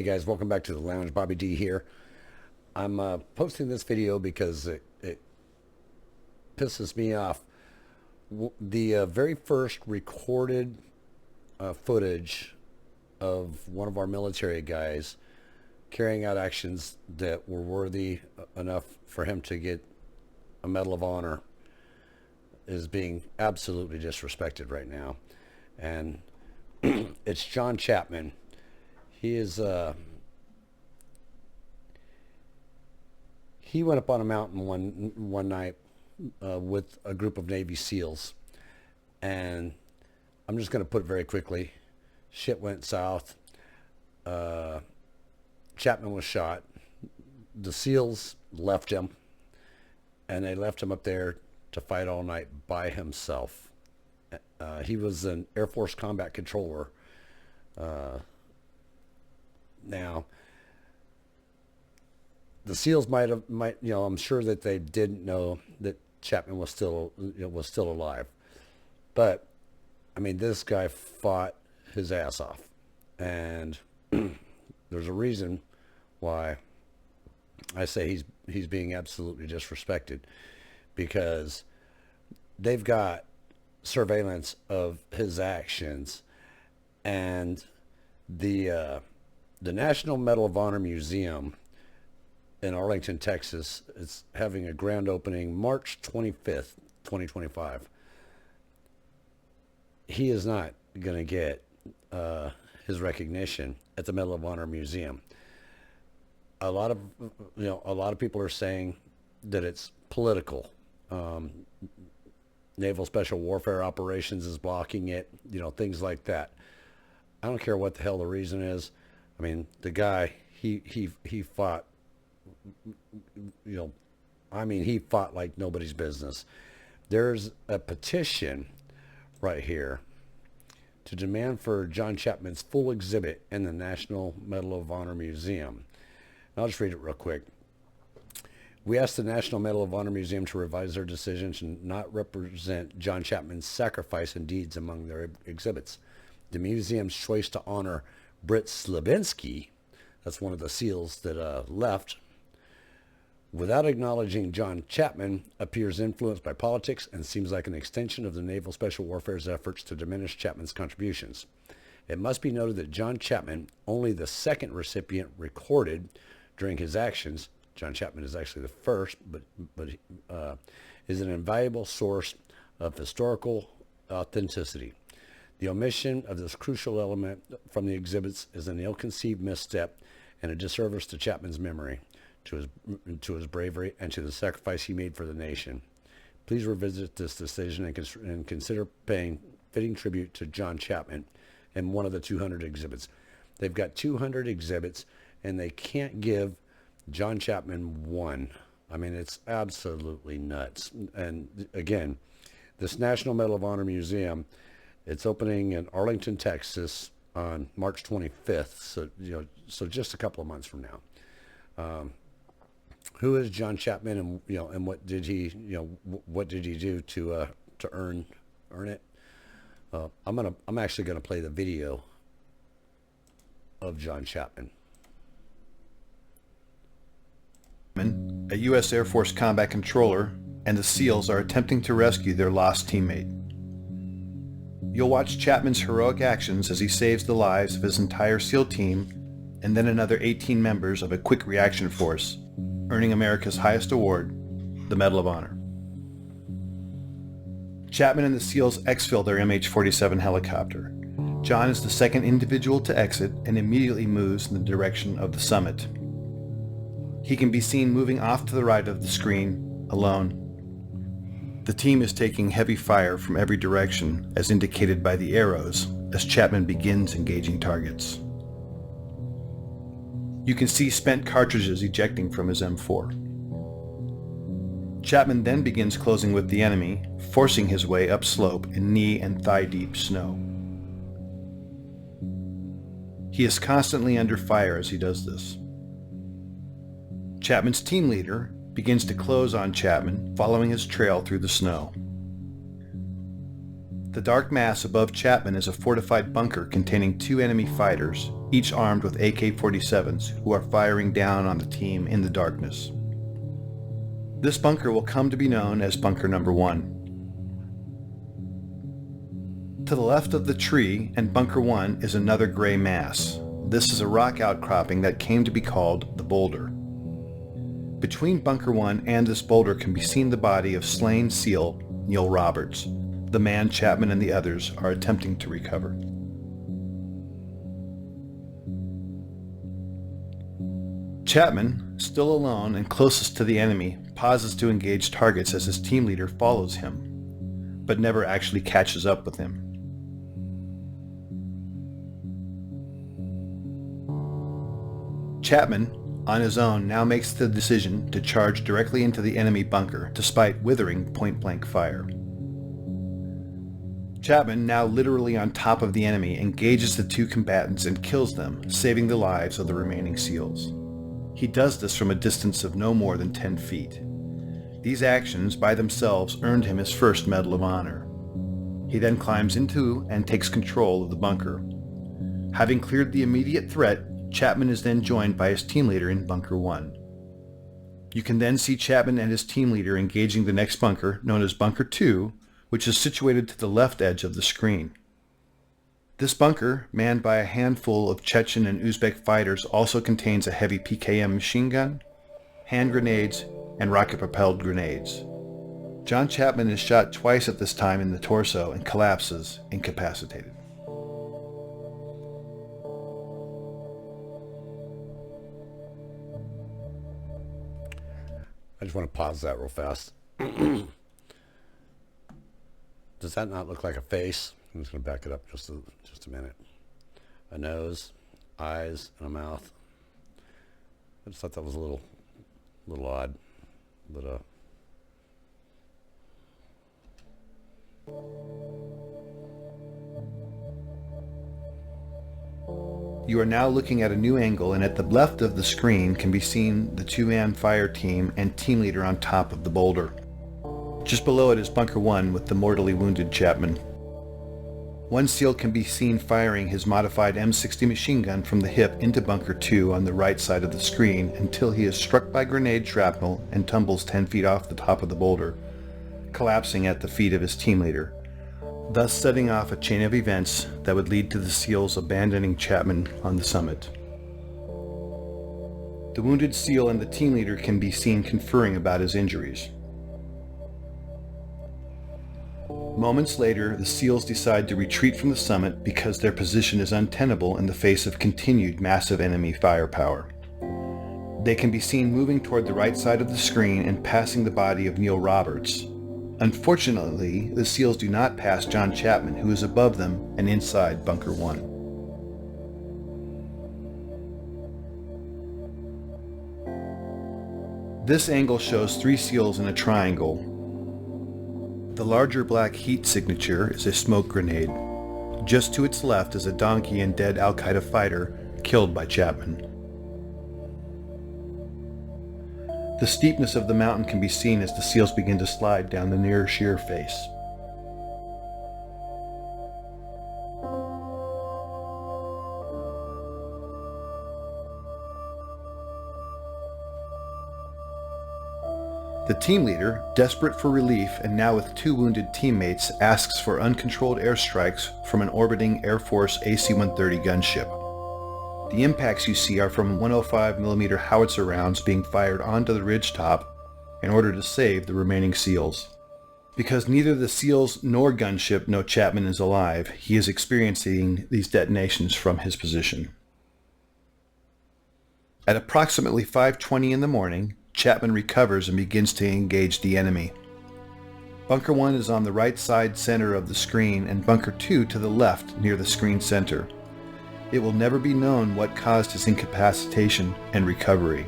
guys, welcome back to the Lounge. Bobby D here. I'm posting this video because it pisses me off. The very first recorded footage of one of our military guys carrying out actions that were worthy enough for him to get a Medal of Honor is being absolutely disrespected right now. And it's John Chapman. He is he went up on a mountain one night with a group of Navy SEALs, and I'm just going to put it very quickly. Shit went south. Chapman was shot. The SEALs left him, and they left him up there to fight all night by himself. He was an Air Force combat controller. Now, the SEALs might, I'm sure that they didn't know that Chapman was still alive. But, I mean, this guy fought his ass off. And there's a reason why I say he's being absolutely disrespected, because they've got surveillance of his actions, and the National Medal of Honor Museum in Arlington, Texas is having a grand opening March 25th, 2025. He is not going to get his recognition at the Medal of Honor Museum. A lot of people are saying that it's political. Naval Special Warfare Operations is blocking it, things like that. I don't care what the hell the reason is. I mean, the guy, he fought, he fought like nobody's business. There's a petition right here to demand for John Chapman's full exhibit in the National Medal of Honor Museum. And I'll just read it real quick. We ask the National Medal of Honor Museum to revise their decision to not represent John Chapman's sacrifice and deeds among their exhibits. The museum's choice to honor Britt Slavinsky, that's one of the SEALs that left, without acknowledging John Chapman, appears influenced by politics and seems like an extension of the Naval Special Warfare's efforts to diminish Chapman's contributions. It must be noted that John Chapman, only the second recipient recorded during his actions, John Chapman is actually the first, but is an invaluable source of historical authenticity. The omission of this crucial element from the exhibits is an ill-conceived misstep and a disservice to Chapman's memory, to his bravery, and to the sacrifice he made for the nation. Please revisit this decision and consider paying fitting tribute to John Chapman in one of the 200 exhibits. They've got 200 exhibits, and they can't give John Chapman one. I mean, it's absolutely nuts. And again, this National Medal of Honor Museum, it's opening in Arlington, Texas on March 25th. So just a couple of months from now. Who is John Chapman, and what did he do to earn it? I'm actually gonna play the video of John Chapman. A U.S. Air Force combat controller, and the SEALs are attempting to rescue their lost teammate. You'll watch Chapman's heroic actions as he saves the lives of his entire SEAL team and then another 18 members of a quick reaction force, earning America's highest award, the Medal of Honor. Chapman and the SEALs exfil their MH-47 helicopter. John is the second individual to exit and immediately moves in the direction of the summit. He can be seen moving off to the right of the screen, alone. The team is taking heavy fire from every direction, as indicated by the arrows, as Chapman begins engaging targets. You can see spent cartridges ejecting from his M4. Chapman then begins closing with the enemy, forcing his way upslope in knee and thigh-deep snow. He is constantly under fire as he does this. Chapman's team leader begins to close on Chapman, following his trail through the snow. The dark mass above Chapman is a fortified bunker containing 2 enemy fighters, each armed with AK-47s, who are firing down on the team in the darkness. This bunker will come to be known as Bunker Number 1. To the left of the tree and Bunker 1 is another gray mass. This is a rock outcropping that came to be called the Boulder. Between Bunker 1 and this boulder can be seen the body of slain SEAL Neil Roberts, the man Chapman and the others are attempting to recover. Chapman, still alone and closest to the enemy, pauses to engage targets as his team leader follows him, but never actually catches up with him. Chapman, on his own, now makes the decision to charge directly into the enemy bunker, despite withering point-blank fire. Chapman, now literally on top of the enemy, engages the two combatants and kills them, saving the lives of the remaining SEALs. He does this from a distance of no more than 10 feet. These actions by themselves earned him his first Medal of Honor. He then climbs into and takes control of the bunker. Having cleared the immediate threat, Chapman is then joined by his team leader in Bunker 1. You can then see Chapman and his team leader engaging the next bunker, known as Bunker 2, which is situated to the left edge of the screen. This bunker, manned by a handful of Chechen and Uzbek fighters, also contains a heavy PKM machine gun, hand grenades, and rocket-propelled grenades. John Chapman is shot twice at this time in the torso and collapses, incapacitated. I just want to pause that real fast. Does that not look like a face? I'm just going to back it up just a minute. A nose, eyes, and a mouth. I just thought that was a little odd. But You are now looking at a new angle, and at the left of the screen can be seen the two-man fire team and team leader on top of the boulder. Just below it is Bunker 1 with the mortally wounded Chapman. One SEAL can be seen firing his modified M60 machine gun from the hip into Bunker 2 on the right side of the screen until he is struck by grenade shrapnel and tumbles 10 feet off the top of the boulder, collapsing at the feet of his team leader, thus setting off a chain of events that would lead to the SEALs abandoning Chapman on the summit. The wounded SEAL and the team leader can be seen conferring about his injuries. Moments later, the SEALs decide to retreat from the summit because their position is untenable in the face of continued massive enemy firepower. They can be seen moving toward the right side of the screen and passing the body of Neil Roberts. Unfortunately, the SEALs do not pass John Chapman, who is above them and inside Bunker 1. This angle shows three SEALs in a triangle. The larger black heat signature is a smoke grenade. Just to its left is a donkey and dead Al-Qaeda fighter killed by Chapman. The steepness of the mountain can be seen as the SEALs begin to slide down the near sheer face. The team leader, desperate for relief and now with two wounded teammates, asks for uncontrolled airstrikes from an orbiting Air Force AC-130 gunship. The impacts you see are from 105mm howitzer rounds being fired onto the ridgetop in order to save the remaining SEALs. Because neither the SEALs nor gunship know Chapman is alive, he is experiencing these detonations from his position. At approximately 5:20 in the morning, Chapman recovers and begins to engage the enemy. Bunker 1 is on the right side center of the screen and Bunker 2 to the left near the screen center. It will never be known what caused his incapacitation and recovery.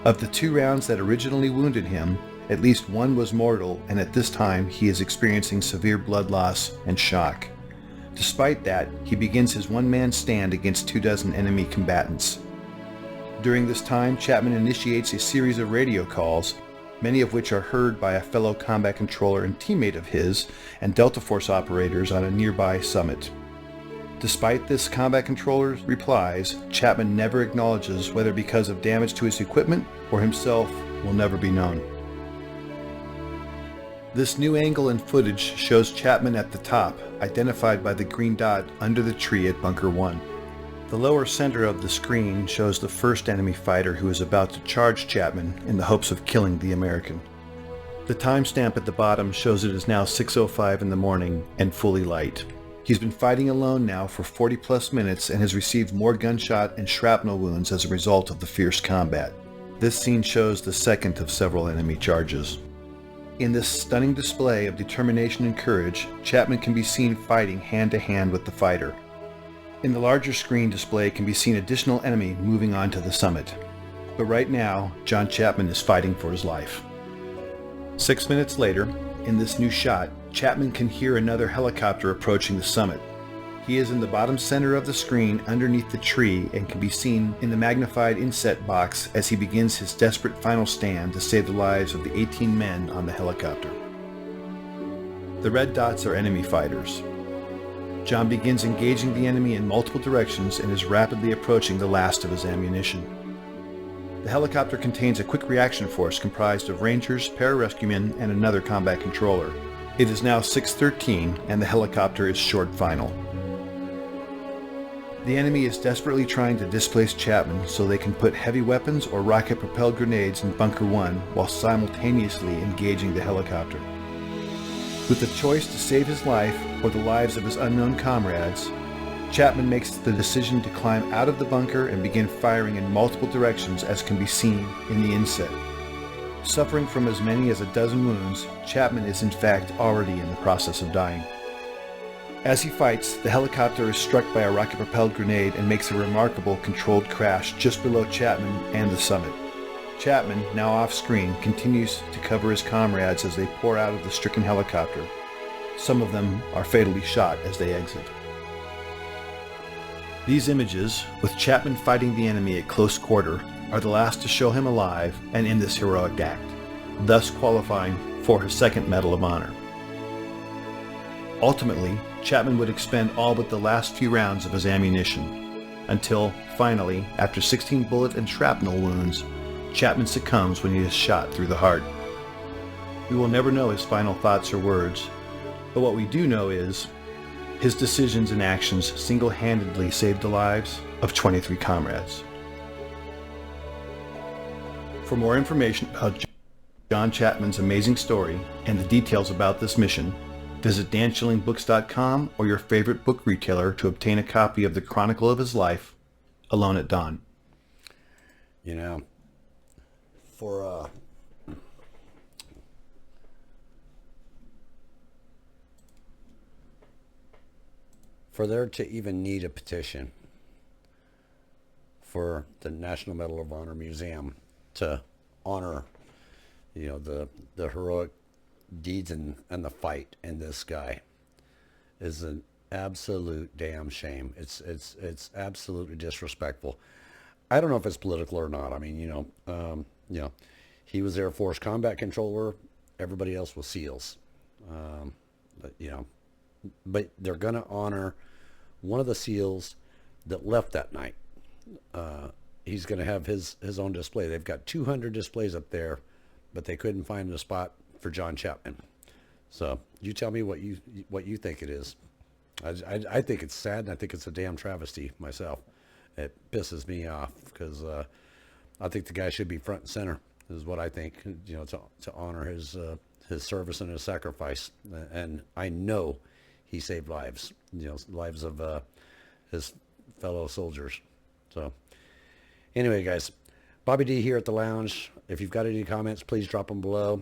Of the two rounds that originally wounded him, at least one was mortal, and at this time he is experiencing severe blood loss and shock. Despite that, he begins his one-man stand against 24 enemy combatants. During this time, Chapman initiates a series of radio calls, many of which are heard by a fellow combat controller and teammate of his and Delta Force operators on a nearby summit. Despite this combat controller's replies, Chapman never acknowledges whether because of damage to his equipment or himself will never be known. This new angle and footage shows Chapman at the top, identified by the green dot under the tree at Bunker 1. The lower center of the screen shows the first enemy fighter who is about to charge Chapman in the hopes of killing the American. The timestamp at the bottom shows it is now 6:05 in the morning and fully light. He's been fighting alone now for 40 plus minutes and has received more gunshot and shrapnel wounds as a result of the fierce combat. This scene shows the second of several enemy charges. In this stunning display of determination and courage, Chapman can be seen fighting hand to hand with the fighter. In the larger screen display can be seen additional enemy moving on to the summit. But right now, John Chapman is fighting for his life. 6 minutes later, in this new shot, Chapman can hear another helicopter approaching the summit. He is in the bottom center of the screen underneath the tree and can be seen in the magnified inset box as he begins his desperate final stand to save the lives of the 18 men on the helicopter. The red dots are enemy fighters. John begins engaging the enemy in multiple directions and is rapidly approaching the last of his ammunition. The helicopter contains a quick reaction force comprised of Rangers, pararescuemen, and another combat controller. It is now 6:13 and the helicopter is short final. The enemy is desperately trying to displace Chapman so they can put heavy weapons or rocket-propelled grenades in Bunker 1 while simultaneously engaging the helicopter. With the choice to save his life or the lives of his unknown comrades, Chapman makes the decision to climb out of the bunker and begin firing in multiple directions as can be seen in the inset. Suffering from as many as a dozen wounds, Chapman is in fact already in the process of dying. As he fights, the helicopter is struck by a rocket-propelled grenade and makes a remarkable controlled crash just below Chapman and the summit. Chapman, now off-screen, continues to cover his comrades as they pour out of the stricken helicopter. Some of them are fatally shot as they exit. These images, with Chapman fighting the enemy at close quarter, are the last to show him alive and in this heroic act, thus qualifying for his second Medal of Honor. Ultimately, Chapman would expend all but the last few rounds of his ammunition, until, finally, after 16 bullet and shrapnel wounds, Chapman succumbs when he is shot through the heart. We will never know his final thoughts or words, but what we do know is his decisions and actions single-handedly saved the lives of 23 comrades. For more information about John Chapman's amazing story and the details about this mission, visit danschillingbooks.com or your favorite book retailer to obtain a copy of the Chronicle of his life, Alone at Dawn. You know, for there to even need a petition for the National Medal of Honor Museum to honor, you know, the heroic deeds and the fight in this guy is an absolute damn shame. It's absolutely disrespectful. I don't know if it's political or not. I mean, you know, he was Air Force combat controller. Everybody else was SEALs. But they're going to honor one of the SEALs that left that night. He's going to have his own display. They've got 200 displays up there, but they couldn't find a spot for John Chapman. So you tell me what you think it is. I think it's sad, and I think it's a damn travesty myself. It pisses me off because I think the guy should be front and center. Is what I think. You know, to honor his service and his sacrifice. And I know he saved lives. You know, lives of his fellow soldiers. So anyway, guys, Bobby D here at the lounge. If you've got any comments, please drop them below.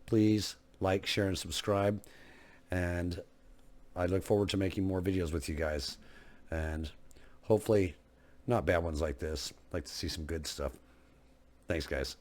Please like, share, and subscribe. And I look forward to making more videos with you guys. And hopefully not bad ones like this. I'd like to see some good stuff. Thanks, guys.